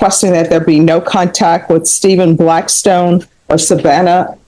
requesting that there be no contact with Stephen Blackstone or Savannah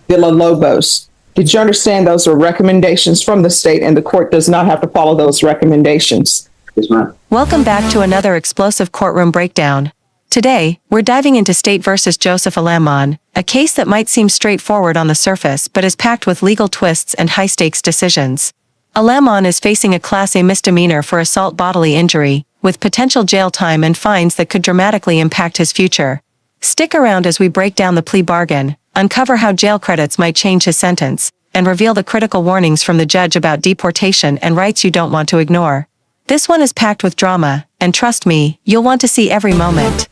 Villalobos. Did you understand those are recommendations from the state and the court does not have to follow those recommendations? Yes, ma'am. Welcome back to another explosive courtroom breakdown. Today, we're diving into State versus Joseph Alaman, a case that might seem straightforward on the surface but is packed with legal twists and high-stakes decisions. Alaman is facing a Class A misdemeanor for assault bodily injury, with potential jail time and fines that could dramatically impact his future. Stick around as we break down the plea bargain, uncover how jail credits might change his sentence, and reveal the critical warnings from the judge about deportation and rights you don't want to ignore. This one is packed with drama, and trust me, you'll want to see every moment.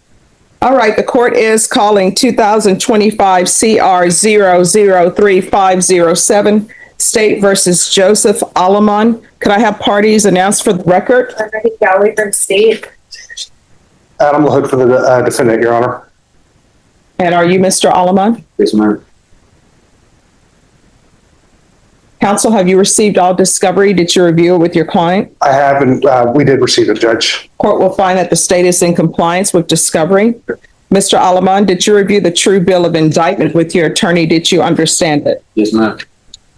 All right, the court is calling 2025 CR 003507, State versus Joseph Alaman. Could I have parties announced for the record? Galley from State. Adam LaHood for the defendant, Your Honor. And are you Mr. Alaman? Yes, ma'am. Counsel, have you received all discovery? Did you review it with your client? I haven't. We did receive it, Judge. Court will find that the state is in compliance with discovery. Mr. Alaman, did you review the true bill of indictment with your attorney? Did you understand it? Yes, ma'am.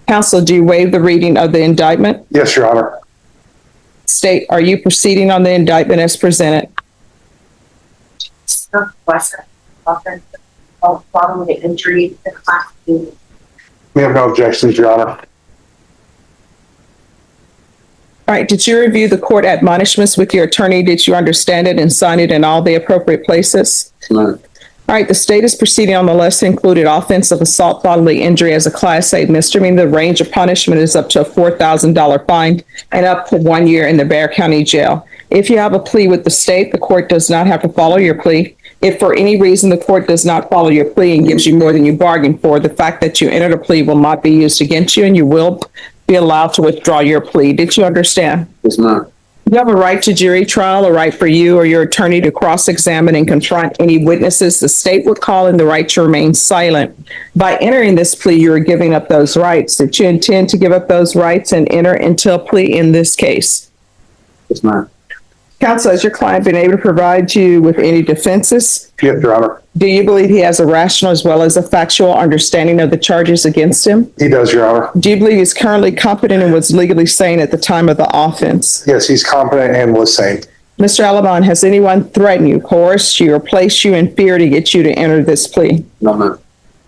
Counsel, do you waive the reading of the indictment? Yes, Your Honor. State, are you proceeding on the indictment as presented? Following the injury, the Class B. We have no objections, Your Honor. All right, did you review the court admonishments with your attorney? Did you understand it and sign it in all the appropriate places? Yes, ma'am. All right, the state is proceeding on the lesser included offense of assault bodily injury as a Class A misdemeanor. The range of punishment is up to a $4,000 fine and up to 1 year in the Bexar County Jail. If you have a plea with the state, the court does not have to follow your plea. If for any reason the court does not follow your plea and gives you more than you bargained for, the fact that you entered a plea will not be used against you and you will be allowed to withdraw your plea. Did you understand? Yes, ma'am. You have a right to jury trial, a right for you or your attorney to cross-examine and confront any witnesses. The state would call in the right to remain silent. By entering this plea, you are giving up those rights. Did you intend to give up those rights and enter into a plea in this case? Yes, ma'am. Counsel, has your client been able to provide you with any defenses? Yes, Your Honor. Do you believe he has a rational as well as a factual understanding of the charges against him? He does, Your Honor. Do you believe he's currently competent and was legally sane at the time of the offense? Yes, he's competent and was sane. Mr. Alaman, has anyone threatened you, coerced you, or placed you in fear to get you to enter this plea? No, ma'am.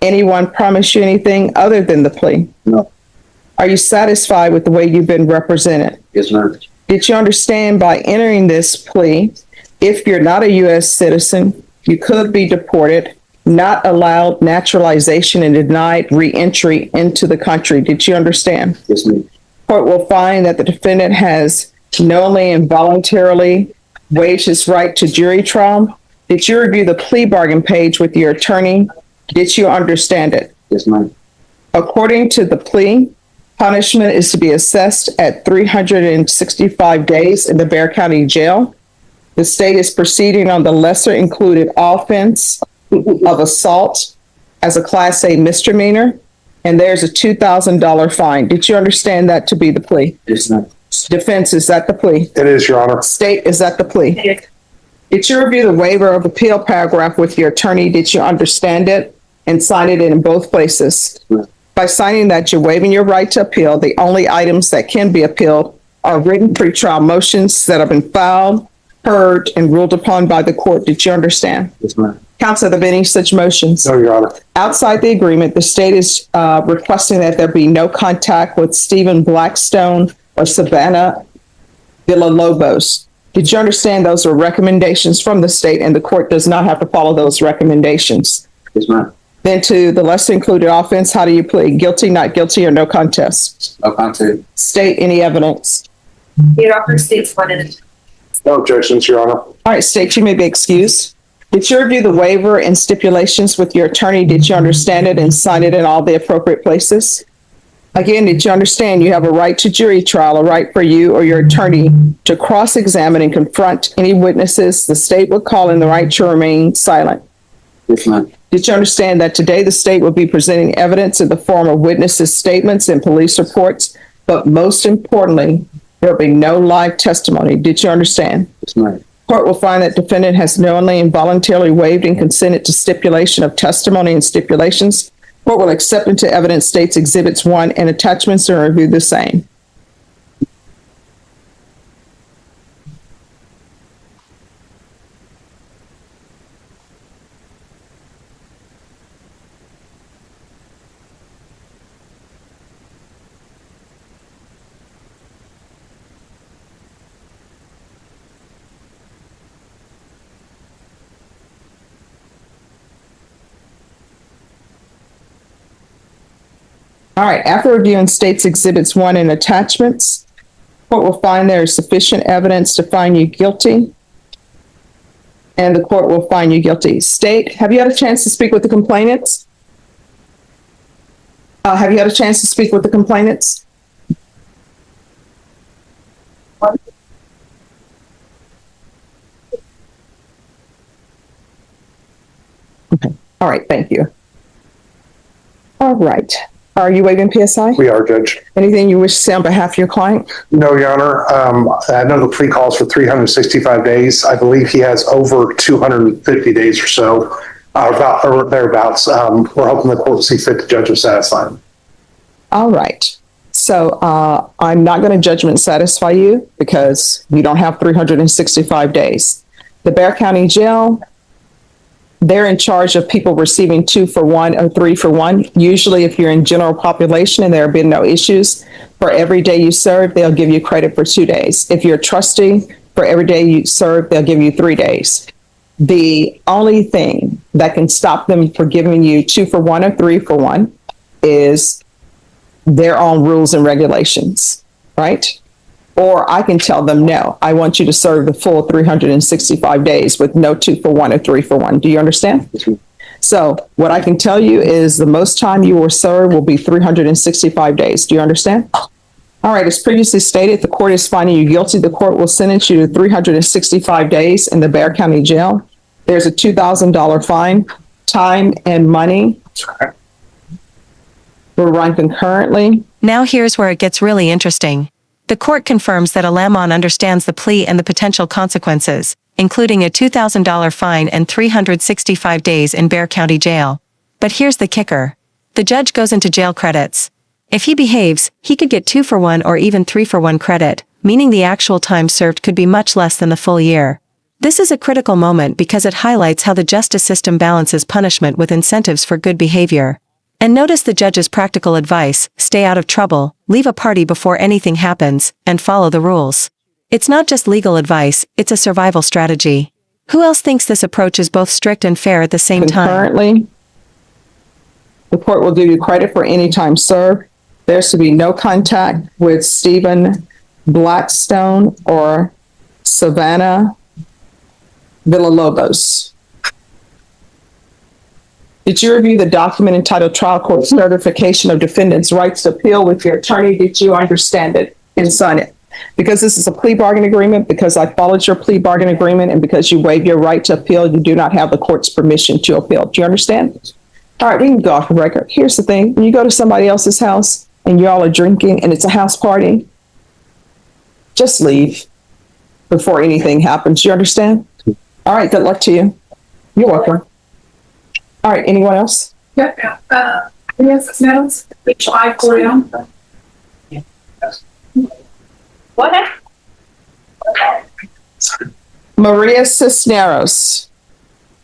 Anyone promise you anything other than the plea? No. Are you satisfied with the way you've been represented? Yes, ma'am. Did you understand by entering this plea, if you're not a U.S. citizen, you could be deported, not allowed naturalization, and denied re-entry into the country? Did you understand? Yes, ma'am. Court will find that the defendant has knowingly and voluntarily waived his right to jury trial. Did you review the plea bargain page with your attorney? Did you understand it? Yes, ma'am. According to the plea, punishment is to be assessed at 365 days in the Bexar County Jail. The state is proceeding on the lesser included offense of assault as a Class A misdemeanor, and there's a $2,000 fine. Did you understand that to be the plea? Yes, ma'am. Defense, is that the plea? It is, Your Honor. State, is that the plea? Yes. Did you review the waiver of appeal paragraph with your attorney? Did you understand it and sign it in both places? Yes. By signing that, you're waiving your right to appeal. The only items that can be appealed are written pretrial motions that have been filed, heard, and ruled upon by the court. Did you understand? Yes, ma'am. Counsel, have there been any such motions? No, Your Honor. Outside the agreement, the state is requesting that there be no contact with Stephen Blackstone or Savannah Villalobos. Did you understand those are recommendations from the state and the court does not have to follow those recommendations? Yes, ma'am. Then to the lesser included offense, how do you plead? Guilty, not guilty, or no contest? No contest. State any evidence. The offer states one in it. No objections, Your Honor. All right, state, you may be excused. Did you review the waiver and stipulations with your attorney? Did you understand it and sign it in all the appropriate places? Again, did you understand you have a right to jury trial, a right for you or your attorney to cross-examine and confront any witnesses? The state would call in the right to remain silent. Yes, ma'am. Did you understand that today the state will be presenting evidence in the form of witnesses' statements and police reports, but most importantly, there will be no live testimony? Did you understand? Yes, ma'am. Court will find that defendant has knowingly and voluntarily waived and consented to stipulation of testimony and stipulations. Court will accept into evidence states exhibits 1 and attachments and review the same. All right, after reviewing states exhibits 1 and attachments, court will find there is sufficient evidence to find you guilty, and the court will find you guilty. State, have you had a chance to speak with the complainants? Have you had a chance to speak with the complainants? Okay, all right, thank you. All right. Are you waiving PSI? We are, Judge. Anything you wish to say on behalf of your client? No, Your Honor. I know the plea calls for 365 days. I believe he has over 250 days or so, about or thereabouts. We're hoping the court see fit to judge him satisfied. All right. So I'm not going to judgment satisfy you because you don't have 365 days. The Bexar County Jail, they're in charge of people receiving 2 for 1 or 3 for 1. Usually if you're in general population and there have been no issues, for every day you serve, they'll give you credit for 2 days. If you're a trustee, for every day you serve, they'll give you 3 days. The only thing that can stop them from giving you 2 for 1 or 3 for 1 is their own rules and regulations, right? Or I can tell them, no, I want you to serve the full 365 days with no 2 for 1 or 3 for 1. Do you understand? So what I can tell you is the most time you will serve will be 365 days. Do you understand? All right. As previously stated, the court is finding you guilty. The court will sentence you to 365 days in the Bexar County Jail. There's a $2,000 fine. Time and money will run concurrently. Now here's where it gets really interesting. The court confirms that Alaman understands the plea and the potential consequences, including a $2,000 fine and 365 days in Bexar County Jail. But here's the kicker. The judge goes into jail credits. If he behaves, he could get 2 for 1 or even 3 for 1 credit, meaning the actual time served could be much less than the full year. This is a critical moment because it highlights how the justice system balances punishment with incentives for good behavior. And notice the judge's practical advice: stay out of trouble, leave a party before anything happens, and follow the rules. It's not just legal advice, it's a survival strategy. Who else thinks this approach is both strict and fair at the same time? Concurrently, the court will give you credit for any time served. There's to be no contact with Stephen Blackstone or Savannah Villalobos. Did you review the document entitled Trial Court Certification of Defendant's Rights to Appeal with your attorney? Did you understand it and sign it? Because this is a plea bargain agreement, because I followed your plea bargain agreement, and because you waive your right to appeal, you do not have the court's permission to appeal. Do you understand? All right, we can go off the record. Here's the thing. When you go to somebody else's house and you all are drinking and it's a house party, just leave before anything happens. You understand? All right, good luck to you. You're welcome. All right, anyone else? Yeah, yes, no, which I go down. What? Maria Cisneros.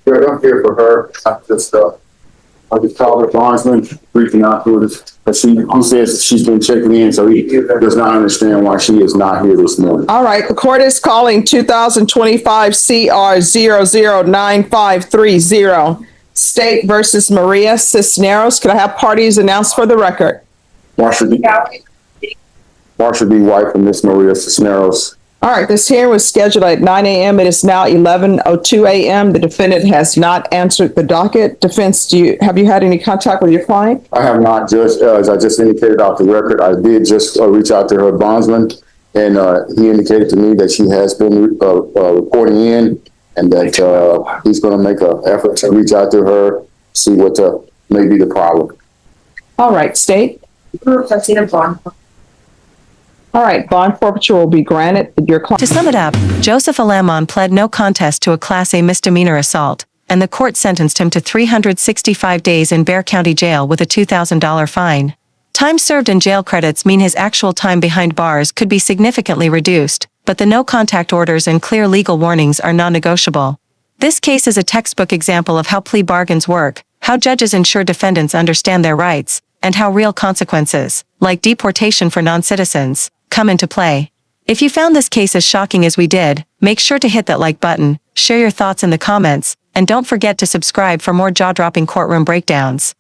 Sure, I'm here for her. I just called her bondsman, reaching out to her. But he says she's been checking in, so he does not understand why she is not here this morning. All right, the court is calling 2025 CR 009530. State versus Maria Cisneros. Could I have parties announced for the record? Marsha B. White and Miss Maria Cisneros. All right, this hearing was scheduled at 9 a.m. It is now 11:02 a.m. The defendant has not answered the docket. Defense, have you had any contact with your client? I have not, Judge. As I just indicated off the record, I did just reach out to her bondsman, and he indicated to me that she has been reporting in, and that he's going to make an effort to reach out to her, see what may be the problem. All right, State. All right, bond forfeiture will be granted. Your client. To sum it up, Joseph Alaman pled no contest to a Class A misdemeanor assault, and the court sentenced him to 365 days in Bexar County Jail with a $2,000 fine. Time served in jail credits mean his actual time behind bars could be significantly reduced, but the no-contact orders and clear legal warnings are non-negotiable. This case is a textbook example of how plea bargains work, how judges ensure defendants understand their rights, and how real consequences, like deportation for non-citizens, come into play. If you found this case as shocking as we did, make sure to hit that like button, share your thoughts in the comments, and don't forget to subscribe for more jaw-dropping courtroom breakdowns.